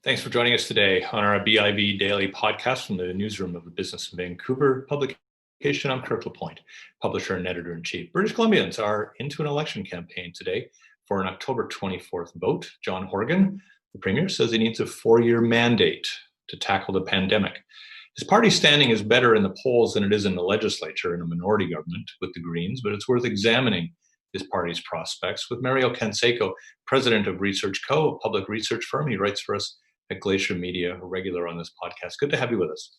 Thanks for joining us today on our BIV Daily podcast from the newsroom of the Business in Vancouver publication. I'm Kirk LaPointe, publisher and editor-in-chief. British Columbians are into an election campaign today for an October 24th vote. John Horgan, the Premier, says he needs a 4-year mandate to tackle the pandemic. His party's standing is better in the polls than it is in the legislature in a minority government with the Greens, but it's worth examining his party's prospects with Mario Canseco, president of Researchco, a public research firm. He writes for us at Glacier Media, a regular on this podcast. Good to have you with us.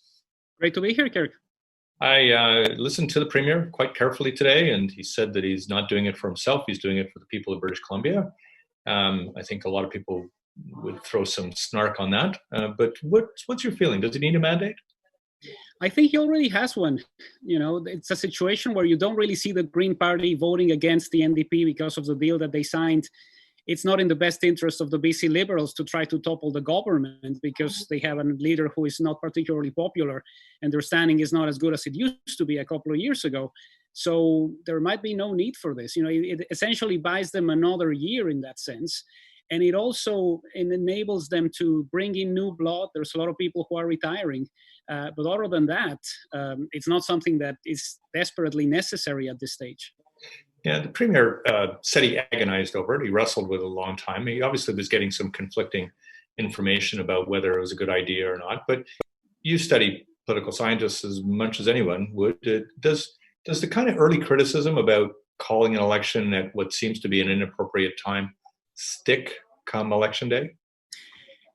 Great to be here, Kirk. I listened to the Premier quite carefully today, and he said that he's not doing it for himself. He's doing it for the people of British Columbia. I think a lot of people would throw some snark on that. But what's your feeling? Does he need a mandate? I think he already has one. You know, it's a situation where you don't really see the Green Party voting against the NDP because of the deal that they signed. It's not in the best interest of the BC Liberals to try to topple the government because they have a leader who is not particularly popular and their standing is not as good as it used to be a couple of years ago. So there might be no need for this. You know, it essentially buys them another year in that sense. And it also enables them to bring in new blood. There's a lot of people who are retiring. But other than that, it's not something that is desperately necessary at this stage. Yeah, the Premier said he agonized over it. He wrestled with it a long time. He obviously was getting some conflicting information about whether it was a good idea or not. But you study political scientists as much as anyone would. Does the kind of early criticism about calling an election at what seems to be an inappropriate time stick come election day?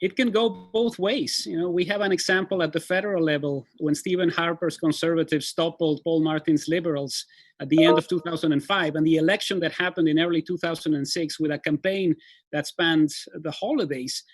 It can go both ways. You know, we have an example at the federal level when Stephen Harper's Conservatives toppled Paul Martin's Liberals at the end of 2005, and the election that happened in early 2006 with a campaign that spanned the holidays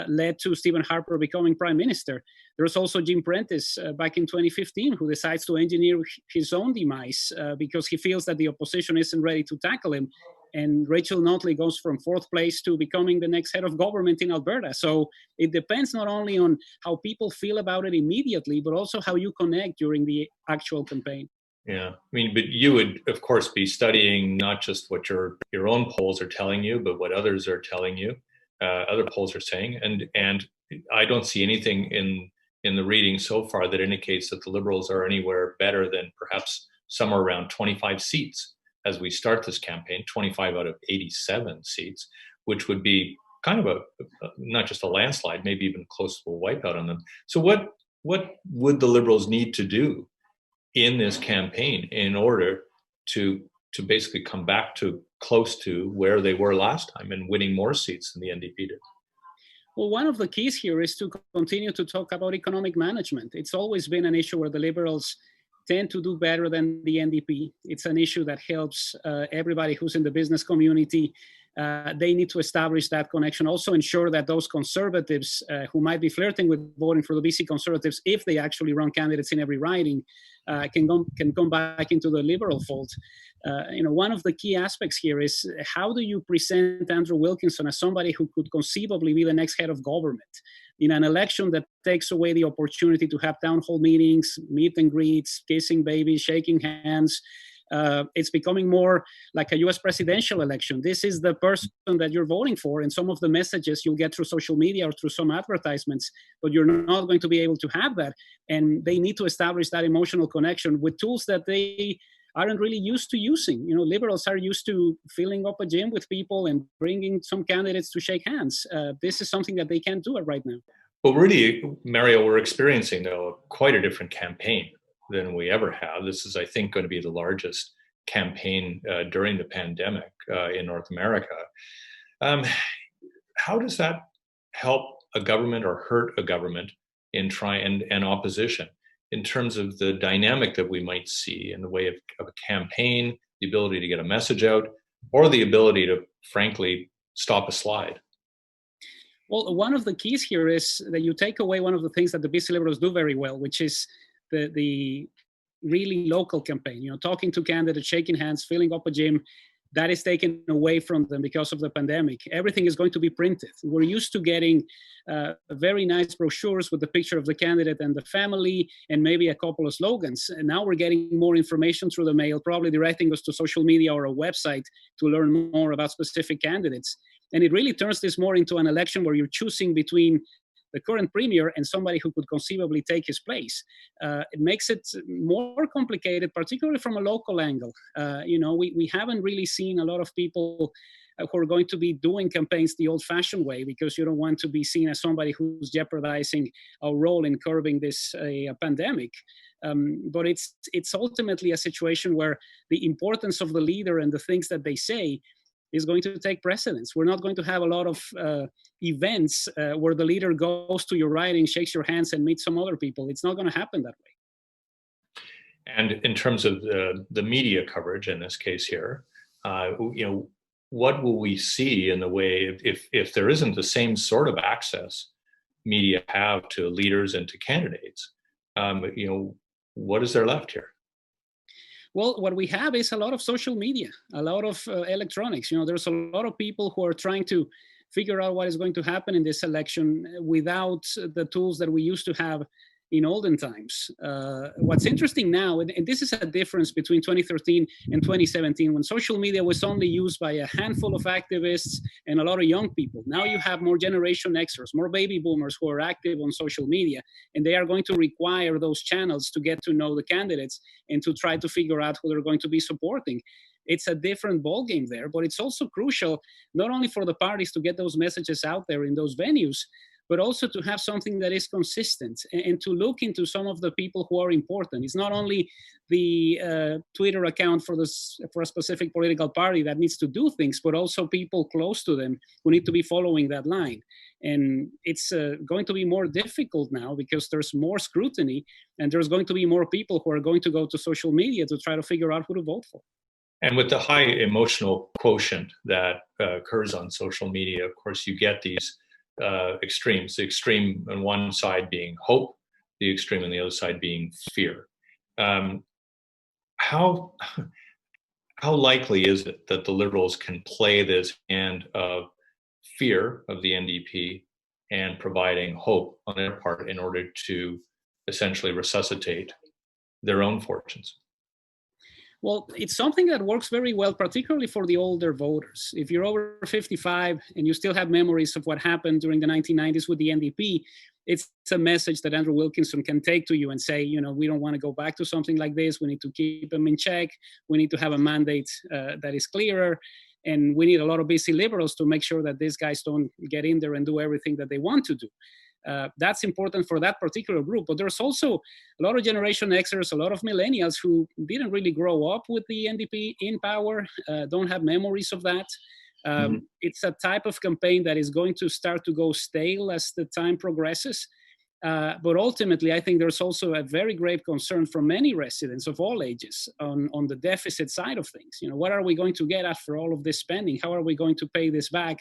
led to Stephen Harper becoming prime minister. There's also Jim Prentice back in 2015 who decides to engineer his own demise because he feels that the opposition isn't ready to tackle him. And Rachel Notley goes from 4th place to becoming the next head of government in Alberta. So it depends not only on how people feel about it immediately, but also how you connect during the actual campaign. Yeah, I mean, but you would, of course, be studying not just what your own polls are telling you, but what others are telling you, other polls are saying. And I don't see anything in the reading so far that indicates that the Liberals are anywhere better than perhaps somewhere around 25 seats as we start this campaign, 25 out of 87 seats, which would be kind of a not just a landslide, maybe even close to a wipeout on them. So what would the Liberals need to do in this campaign in order to basically come back to close to where they were last time and winning more seats than the NDP did? Well, one of the keys here is to continue to talk about economic management. It's always been an issue where the Liberals tend to do better than the NDP. It's an issue that helps everybody who's in the business community. They need to establish that connection. Also ensure that those Conservatives who might be flirting with voting for the BC Conservatives, if they actually run candidates in every riding, can come back into the Liberal fold. One of the key aspects here is how do you present Andrew Wilkinson as somebody who could conceivably be the next head of government in an election that takes away the opportunity to have town hall meetings, meet and greets, kissing babies, shaking hands. It's becoming more like a US presidential election. This is the person that you're voting for, and some of the messages you'll get through social media or through some advertisements, but you're not going to be able to have that. And they need to establish that emotional connection with tools that they aren't really used to using. You know, Liberals are used to filling up a gym with people and bringing some candidates to shake hands. This is something that they can't do it right now. Well, really, Mario, we're experiencing, though, quite a different campaign than we ever have. This is, I think, going to be the largest campaign during the pandemic in North America. How does that help a government or hurt a government in and opposition in terms of the dynamic that we might see in the way of a campaign, the ability to get a message out, or the ability to, frankly, stop a slide? Well, one of the keys here is that you take away one of the things that the BC Liberals do very well, which is the really local campaign, talking to candidates, shaking hands, filling up a gym. That is taken away from them because of the pandemic. Everything is going to be printed. We're used to getting very nice brochures with the picture of the candidate and the family and maybe a couple of slogans. And now we're getting more information through the mail, probably directing us to social media or a website to learn more about specific candidates. And it really turns this more into an election where you're choosing between the current premier and somebody who could conceivably take his place. It makes it more complicated, particularly from a local angle. We haven't really seen a lot of people who are going to be doing campaigns the old-fashioned way, because you don't want to be seen as somebody who's jeopardizing our role in curbing this pandemic. But it's ultimately a situation where the importance of the leader and the things that they say is going to take precedence. We're not going to have a lot of events where the leader goes to your right and shakes your hands and meets some other people. It's not going to happen that way. And in terms of the media coverage in this case here, what will we see in the way if there isn't the same sort of access media have to leaders and to candidates? What is there left here? Well, what we have is a lot of social media, a lot of electronics. There's a lot of people who are trying to figure out what is going to happen in this election without the tools that we used to have in olden times. What's interesting now, and this is a difference between 2013 and 2017, when social media was only used by a handful of activists and a lot of young people. Now you have more Generation Xers, more baby boomers who are active on social media, and they are going to require those channels to get to know the candidates and to try to figure out who they're going to be supporting. It's a different ballgame there, but it's also crucial not only for the parties to get those messages out there in those venues, but also to have something that is consistent and to look into some of the people who are important. It's not only the Twitter account for a specific political party that needs to do things, but also people close to them who need to be following that line. And it's going to be more difficult now because there's more scrutiny, and there's going to be more people who are going to go to social media to try to figure out who to vote for. And with the high emotional quotient that occurs on social media, of course, you get these extremes, the extreme on one side being hope, the extreme on the other side being fear. How likely is it that the Liberals can play this hand of fear of the NDP and providing hope on their part in order to essentially resuscitate their own fortunes? Well, it's something that works very well, particularly for the older voters. If you're over 55 and you still have memories of what happened during the 1990s with the NDP, it's a message that Andrew Wilkinson can take to you and say, we don't want to go back to something like this. We need to keep them in check. We need to have a mandate that is clearer. And we need a lot of busy liberals to make sure that these guys don't get in there and do everything that they want to do. That's important for that particular group. But there's also a lot of Generation Xers, a lot of millennials who didn't really grow up with the NDP in power, don't have memories of that. It's a type of campaign that is going to start to go stale as the time progresses. But ultimately, I think there's also a very great concern from many residents of all ages on the deficit side of things. What are we going to get after all of this spending? How are we going to pay this back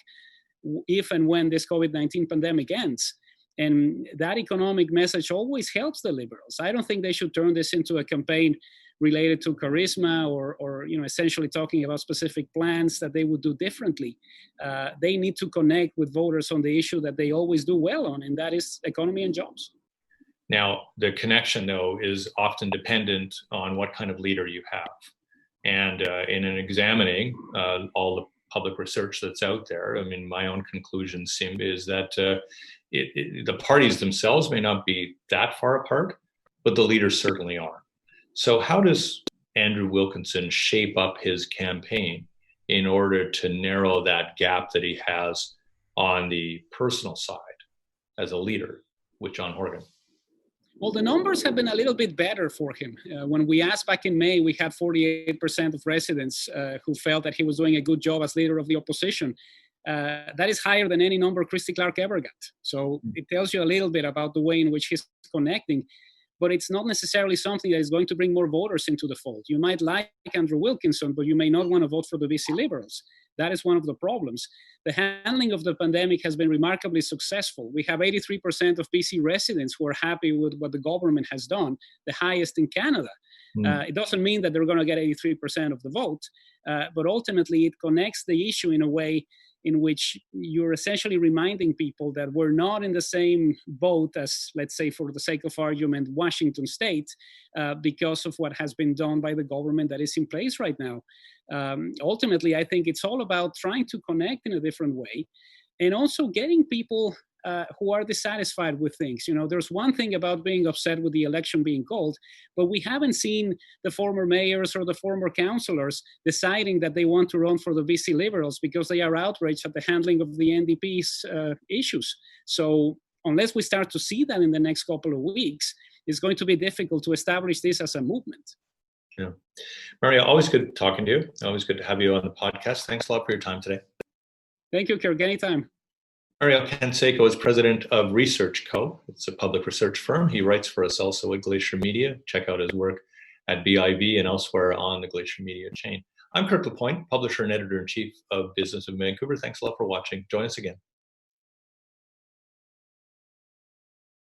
if and when this COVID-19 pandemic ends? And that economic message always helps the Liberals. I don't think they should turn this into a campaign related to charisma or essentially talking about specific plans that they would do differently. They need to connect with voters on the issue that they always do well on, and that is economy and jobs. Now, the connection, though, is often dependent on what kind of leader you have. And in examining all the public research that's out there, my own conclusion is that the parties themselves may not be that far apart, but the leaders certainly are. So how does Andrew Wilkinson shape up his campaign in order to narrow that gap that he has on the personal side as a leader with John Horgan? Well, the numbers have been a little bit better for him. When we asked back in May, we had 48% of residents who felt that he was doing a good job as leader of the opposition. That is higher than any number Christy Clark ever got. So it tells you a little bit about the way in which he's connecting, but it's not necessarily something that is going to bring more voters into the fold. You might like Andrew Wilkinson, but you may not want to vote for the BC Liberals. That is one of the problems. The handling of the pandemic has been remarkably successful. We have 83% of BC residents who are happy with what the government has done, the highest in Canada. It doesn't mean that they're going to get 83% of the vote, but ultimately it connects the issue in a way in which you're essentially reminding people that we're not in the same boat as, let's say, for the sake of argument, Washington State, because of what has been done by the government that is in place right now. Ultimately, I think it's all about trying to connect in a different way and also getting people who are dissatisfied with things. You know, there's one thing about being upset with the election being called, but we haven't seen the former mayors or the former councillors deciding that they want to run for the BC Liberals because they are outraged at the handling of the NDP's issues. So unless we start to see that in the next couple of weeks, it's going to be difficult to establish this as a movement. Yeah. Mario, always good talking to you. Always good to have you on the podcast. Thanks a lot for your time today. Thank you, Kirk. Anytime. Mario Canseco is president of Researchco. It's a public research firm. He writes for us also at Glacier Media. Check out his work at BIV and elsewhere on the Glacier Media chain. I'm Kirk LaPointe, publisher and editor-in-chief of Business of Vancouver. Thanks a lot for watching. Join us again.